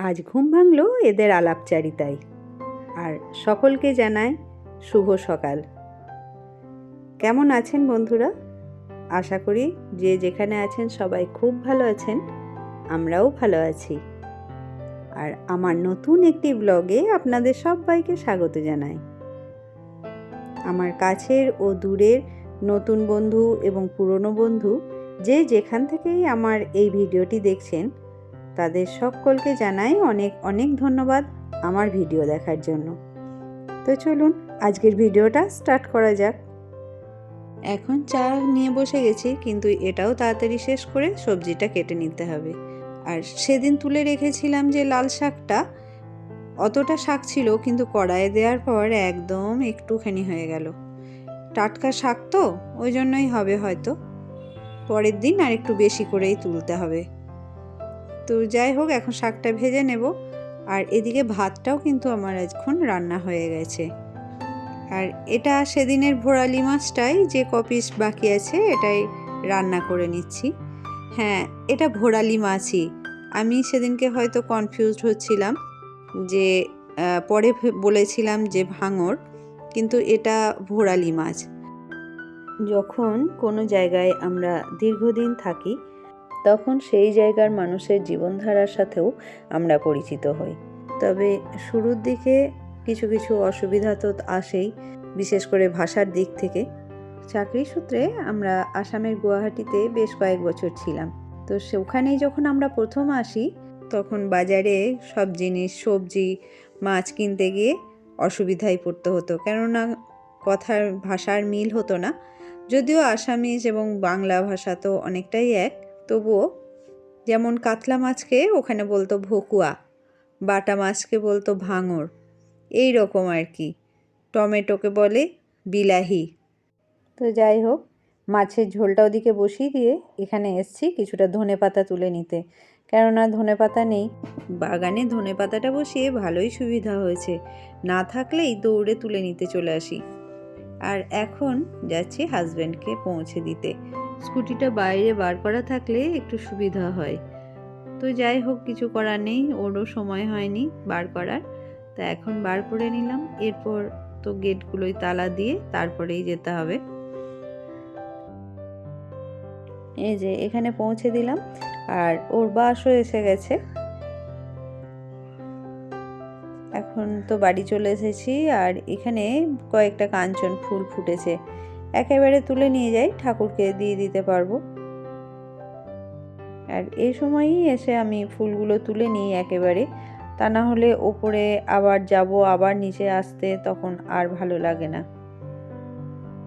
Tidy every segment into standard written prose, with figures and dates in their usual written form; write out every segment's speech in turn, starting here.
আজ ঘুম ভাঙল এদের আলাপচারিতায়। আর সকলকে জানাই শুভ সকাল। কেমন আছেন বন্ধুরা? আশা করি যে যেখানে আছেন সবাই খুব ভালো আছেন, আমরাও ভালো আছি। আর আমার নতুন একটি ব্লগে আপনাদের সবাইকে স্বাগত জানাই। আমার কাছের ও দূরের নতুন বন্ধু এবং পুরনো বন্ধু যে যেখান থেকেই আমার এই ভিডিওটি দেখছেন, তাদের সকলকে জানাই অনেক অনেক ধন্যবাদ আমার ভিডিও দেখার জন্য। তো চলুন আজকের ভিডিওটা স্টার্ট করা যাক। এখন চা নিয়ে বসে গেছি, কিন্তু এটাও তাড়াতাড়ি শেষ করে সবজিটা কেটে নিতে হবে। আর সেদিন তুলে রেখেছিলাম যে লাল শাকটা, অতটা শাক ছিল কিন্তু কড়াইয়ে দেওয়ার পর একদম একটুখানি হয়ে গেল। টাটকা শাক তো ওই জন্যই হবে হয়তো, পরের দিন আর একটু বেশি করেই তুলতে হবে। তো যাই হোক, এখন শাকটা ভেজে নেব। আর এদিকে ভাতটাও কিন্তু আমার এখন রান্না হয়ে গেছে। আর এটা সেদিনের ভোরালি মাছটাই যে কপিস বাকি আছে এটাই রান্না করে নিচ্ছি। হ্যাঁ, এটা ভোরালি মাছই। আমি সেদিনকে হয়তো কনফিউজড হচ্ছিলাম যে পরে বলেছিলাম যে ভাঙর, কিন্তু এটা ভোরালি মাছ। যখন কোনো জায়গায় আমরা দীর্ঘদিন থাকি তখন সেই জায়গার মানুষের জীবনধারার সাথেও আমরা পরিচিত হই। তবে শুরুর দিকে কিছু কিছু অসুবিধা তো আসেই, বিশেষ করে ভাষার দিক থেকে। চাকরি সূত্রে আমরা আসামের গুয়াহাটিতে বেশ কয়েক বছর ছিলাম। তো সেখানেই যখন আমরা প্রথম আসি তখন বাজারে সব জিনিস, সবজি, মাছ কিনতে গিয়ে অসুবিধায় পড়তে হতো, কেননা কথার ভাষার মিল হতো না। যদিও আসামিজ এবং বাংলা ভাষা তো অনেকটাই এক, তবুও যেমন কাতলা মাছকে ওখানে বলতো ভকুয়া, বাটা মাছকে বলতো ভাঙর, এই রকম আর কি। টমেটোকে বলে বিলাহি। তো যাই হোক, মাছের ঝোলটা ওদিকে বসিয়ে দিয়ে এখানে এসছি কিছুটা ধনেপাতা তুলে নিতে, কেননা ধনেপাতা নেই। বাগানে ধনেপাতাটা বসিয়ে ভালোই সুবিধা হয়েছে, না থাকলেই দৌড়ে তুলে নিতে চলে আসি। আর এখন যাচ্ছি হাজব্যান্ডকে পৌঁছে দিতে। স্কুটিটা বাইরে বার করা থাকলে একটু সুবিধা হয়। তো যাই হোক, কিছু করার নেই, ওরও সময় হয়নি বার করার, তা এখন বার করে নিলাম। এরপর তো গেটগুলোই তালা দিয়ে তারপরেই যেতে হবে। এই যে এখানে পৌঁছে দিলাম, আর ওর বাসও এসে গেছে। এখন তো বাড়ি চলে এসেছি। আর এখানে কয়েকটা কাঞ্চন ফুল ফুটেছে, একেবারে তুলে নিয়ে যাই, ঠাকুরকে দিয়ে দিতে পারবো। আর এই সময়ই এসে আমি ফুলগুলো তুলে নিই একেবারে, তা না হলে ওপরে আবার যাব, আবার নিচে আসতে তখন আর ভালো লাগে না।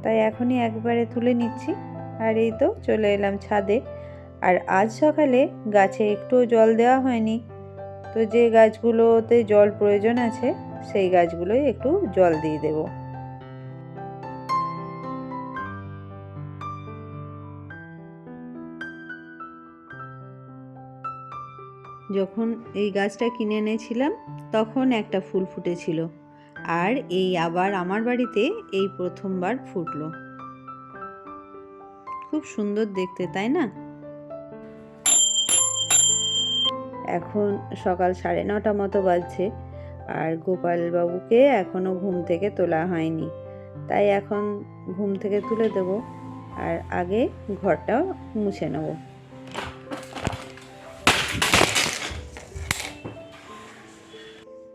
তাই এখনই একবারে তুলে নিচ্ছি। আর এই তো চলে এলাম ছাদে। আর আজ সকালে গাছে একটুও জল দেওয়া হয়নি, তো যে গাছগুলোতে জল প্রয়োজন আছে সেই গাছগুলোই একটু জল দিয়ে দেব। যখন এই গাছটা কিনে এনেছিলাম তখন একটা ফুল ফুটেছিল, আর এই আবার আমার বাড়িতে এই প্রথমবার ফুটলো। খুব সুন্দর দেখতে, তাই না? এখন সকাল 9:30 মতো বাজছে, আর গোপাল বাবুকে এখনো ঘুম থেকে তোলা হয়নি, তাই এখন ঘুম থেকে তুলে দেব। আর আগে ঘরটা মুছে নেব।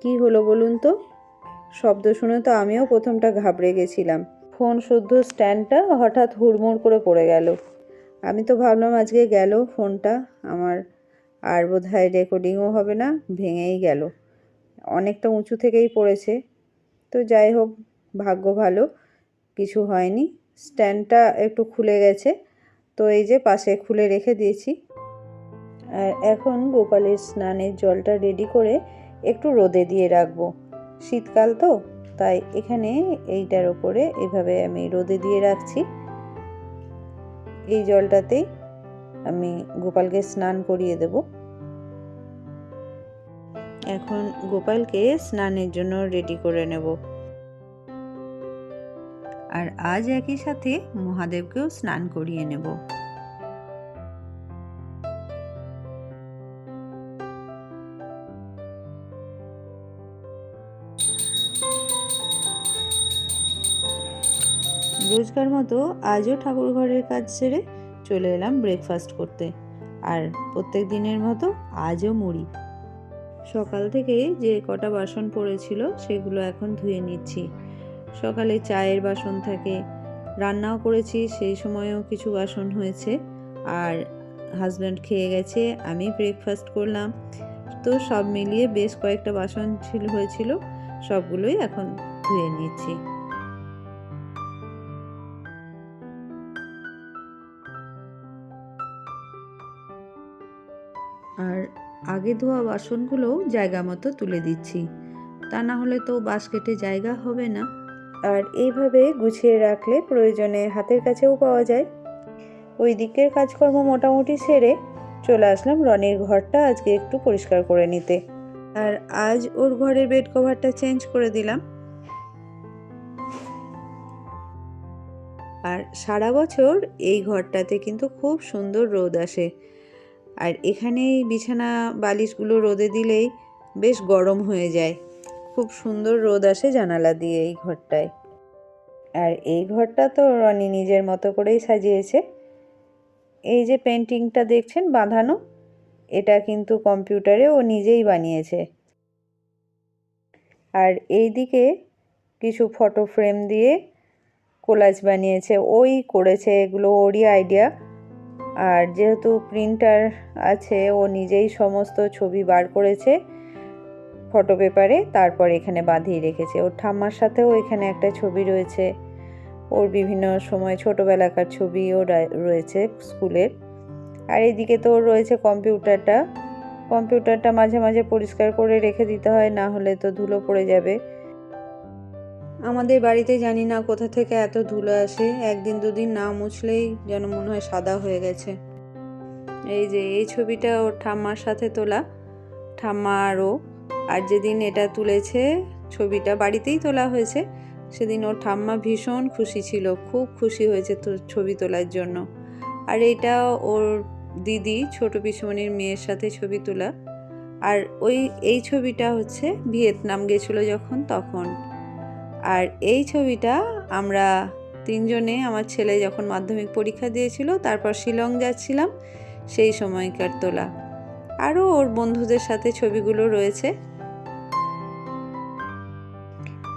কি হলো বলুন তো? শব্দ শুনে তো আমিও প্রথমটা ঘাবড়ে গেছিলাম। ফোন শুদ্ধ স্ট্যান্ডটা হঠাৎ হুড়মুড় করে পড়ে গেল। আমি তো ভাবলাম আজকে গেল ফোনটা আমার, আর বোধহয় রেকর্ডিংও হবে না, ভেঙেই গেল। অনেকটা উঁচু থেকেই পড়েছে। তো যাই হোক, ভাগ্য ভালো, কিছু হয়নি। স্ট্যান্ডটা একটু খুলে গেছে, তো এই যে পাশে খুলে রেখে দিয়েছি। আর এখন গোপালের স্নানের জলটা রেডি করে একটু রোদে দিয়ে রাখবো। শীতকাল তো, তাই এখানে এইটার ওপরে এভাবে আমি রোদে দিয়ে রাখছি। এই জলটাতেই আমি গোপালকে স্নান করিয়ে দেব। এখন গোপালকে স্নানের জন্য রেডি করে নেব। আর আজ একই সাথে মহাদেবকেও স্নান করিয়ে নেব। রোজকার মতো আজও ঠাকুর ঘরের কাজ সেরে চলে এলাম ব্রেকফাস্ট করতে। আর প্রত্যেক দিনের মতো আজও মুড়ি। সকাল থেকে যে কটা বাসন পড়েছিল সেগুলো এখন ধুয়ে নিচ্ছি। সকালে চায়ের বাসন থাকে, রান্নাও করেছি, সেই সময়ও কিছু বাসন হয়েছে। আর হাজব্যান্ড খেয়ে গেছে, আমি ব্রেকফাস্ট করলাম, তো সব মিলিয়ে বেশ কয়েকটা বাসন হয়েছিল, সবগুলোই এখন ধুয়ে নিচ্ছি। আর আগে ধোয়া বাসনগুলো জায়গা মতো তুলে দিচ্ছি, তা না হলে তো বাস্কেটে জায়গা হবে না। আর এইভাবে গুছিয়ে রাখলে প্রয়োজনে হাতের কাছেও পাওয়া যায়। ওই দিকের কাজকর্ম মোটামুটি সেরে চলে আসলাম রনির ঘরটা আজকে একটু পরিষ্কার করে নিতে। আর আজ ওর ঘরের বেড কভারটা চেঞ্জ করে দিলাম। আর সারা বছর এই ঘরটাতে কিন্তু খুব সুন্দর রোদ আসে। আর এখানেই বিছানা বালিশগুলো রোদে দিলেই বেশ গরম হয়ে যায়। খুব সুন্দর রোদ আসে জানালা দিয়ে এই ঘরটায়। আর এই ঘরটা তো রনি নিজের মতো করেই সাজিয়েছে। এই যে পেন্টিংটা দেখছেন বাঁধানো, এটা কিন্তু কম্পিউটারে ও নিজেই বানিয়েছে। আর এই দিকে কিছু ফটো ফ্রেম দিয়ে কোলাজ বানিয়েছে, ওই করেছে, এগুলো ওরই আইডিয়া। আর যেহেতু প্রিন্টার আছে, ও নিজেই সমস্ত ছবি বার করেছে ফটো পেপারে, তারপর এখানে বাঁধিয়ে রেখেছে। ওর ঠাম্মার সাথেও এখানে একটা ছবি রয়েছে, ওর বিভিন্ন সময় ছোটোবেলাকার ছবিও রয়েছে স্কুলের। আর এইদিকে তো রয়েছে কম্পিউটারটা মাঝে মাঝে পরিষ্কার করে রেখে দিতে হয়, না হলে তো ধুলো পড়ে যাবে। আমাদের বাড়িতে জানি না কোথা থেকে এত ধুলো আসে, একদিন দুদিন না মুছলেই যেন মনে হয় সাদা হয়ে গেছে। এই যে এই ছবিটা ওর ঠাম্মার সাথে তোলা, ঠাম্মা আরও। আর যেদিন এটা তুলেছে, ছবিটা বাড়িতেই তোলা হয়েছে, সেদিন ওর ঠাম্মা ভীষণ খুশি ছিল, খুব খুশি হয়েছে তো ছবি তোলার জন্য। আর এইটা ওর দিদি ছোট পিসমণির মেয়ের সাথে ছবি তোলা। আর এই ছবিটা হচ্ছে ভিয়েতনাম গেছিলো যখন, তখন। আর এই ছবিটা আমরা তিনজনে, আমার ছেলে যখন মাধ্যমিক পরীক্ষা দিয়েছিল, তারপর শিলং যাচ্ছিলাম, সেই সময়কার তোলা। আরও ওর বন্ধুদের সাথে ছবিগুলো রয়েছে।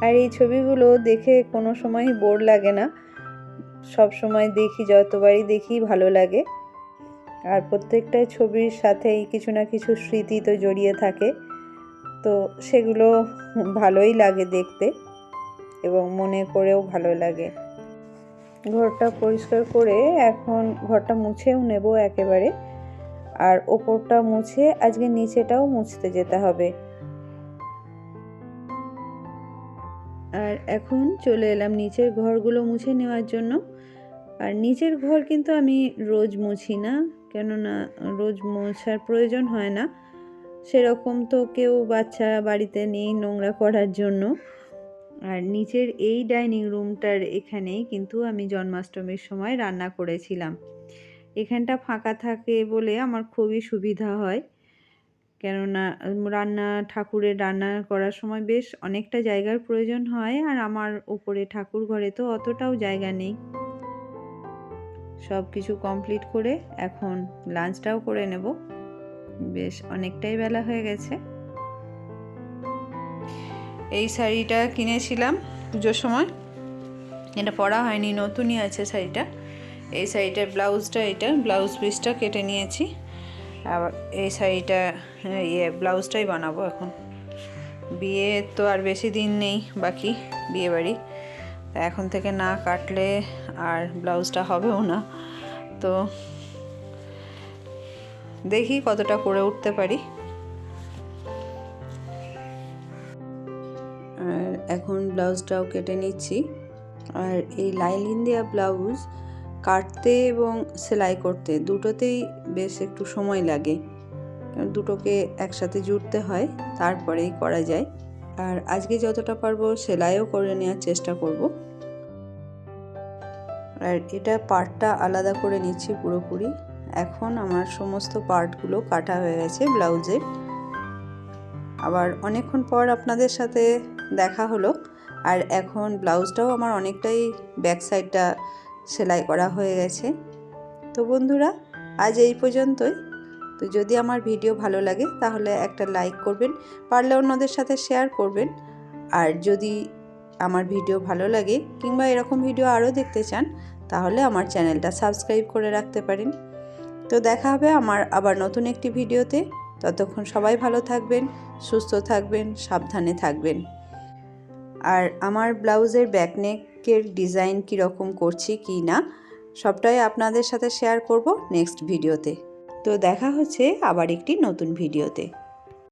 আর এই ছবিগুলো দেখে কোনো সময়ই বোর লাগে না, সব সময় দেখি, যতবারই দেখি ভালো লাগে। আর প্রত্যেকটা ছবির সাথেই কিছু না কিছু স্মৃতি তো জড়িয়ে থাকে, তো সেগুলো ভালোই লাগে দেখতে এবং মনে করেও ভালো লাগে। ঘরটা পরিষ্কার করে এখন ঘরটা মুছেও নেব একেবারে। আর ওপরটা মুছে আজকে নিচেটাও মুছতে যেতে হবে। আর এখন চলে এলাম নিচের ঘরগুলো মুছে নেওয়ার জন্য। আর নিচের ঘর কিন্তু আমি রোজ মুছি না, কেননা রোজ মোছার প্রয়োজন হয় না, সেরকম তো কেউ বাচ্চা বাড়িতে নেই নোংরা করার জন্য। আর নিচের এই ডাইনিং রুমটার এখানেই কিন্তু আমি জন্মাষ্টমীর সময় রান্না করেছিলাম। এখানটা ফাঁকা থাকে বলে আমার খুবই সুবিধা হয়, কেননা ঠাকুরের রান্না করার সময় বেশ অনেকটা জায়গার প্রয়োজন হয়। আর আমার উপরে ঠাকুর ঘরে তো অতটাও জায়গা নেই। সব কিছু কমপ্লিট করে এখন লাঞ্চটাও করে নেব, বেশ অনেকটাই বেলা হয়ে গেছে। এই শাড়িটা কিনেছিলাম পুজোর সময়, এটা পরা হয়নি, নতুনই আছে শাড়িটা। এই শাড়িটার ব্লাউজটা, এটা ব্লাউজ পিসটা কেটে নিয়েছি। আবার এই শাড়িটা ব্লাউজটাই বানাবো এখন। বিয়ে তো আর বেশি দিন নেই বাকি, বিয়ে বাড়ি, এখন থেকে না কাটলে আর ব্লাউজটা হবেও না। তো দেখি কতটা করে উঠতে পারি। আর এখন ব্লাউজটাও কেটে নিচ্ছি। আর এই লাইনিং দেওয়া ব্লাউজ কাটতে এবং সেলাই করতে দুটোতেই বেশ একটু সময় লাগে, কারণ দুটোকে একসাথে জুড়তে হয়, তারপরেই করা যায়। আর আজকে যতটা পারবো সেলাইও করে নেওয়ার চেষ্টা করব। আর এটা পার্টটা আলাদা করে নিচ্ছি পুরোপুরি। এখন আমার সমস্ত পার্টগুলো কাটা হয়ে গেছে ব্লাউজের। আবার অনেকক্ষণ পর আপনাদের সাথে দেখা হলো। আর এখন ব্লাউজটাও আমার অনেকটাই ব্যাক সাইডটা সেলাই করা হয়ে গেছে। তো বন্ধুরা, আজ এই পর্যন্তই। তো যদি আমার ভিডিও ভালো লাগে তাহলে একটা লাইক করবেন, পারলে অন্যদের সাথে শেয়ার করবেন। আর যদি আমার ভিডিও ভালো লাগে কিংবা এরকম ভিডিও আরও দেখতে চান তাহলে আমার চ্যানেলটা সাবস্ক্রাইব করে রাখতে পারেন। তো দেখা হবে আমার আবার নতুন একটি ভিডিওতে। ততক্ষণ সবাই ভালো থাকবেন, সুস্থ থাকবেন, সাবধানে থাকবেন। আর আমার ব্লাউজের ব্যাকনেকের ডিজাইন কীরকম করছি কি না সবটাই আপনাদের সাথে শেয়ার করব নেক্সট ভিডিওতে। তো দেখা হচ্ছে আবার একটি নতুন ভিডিওতে।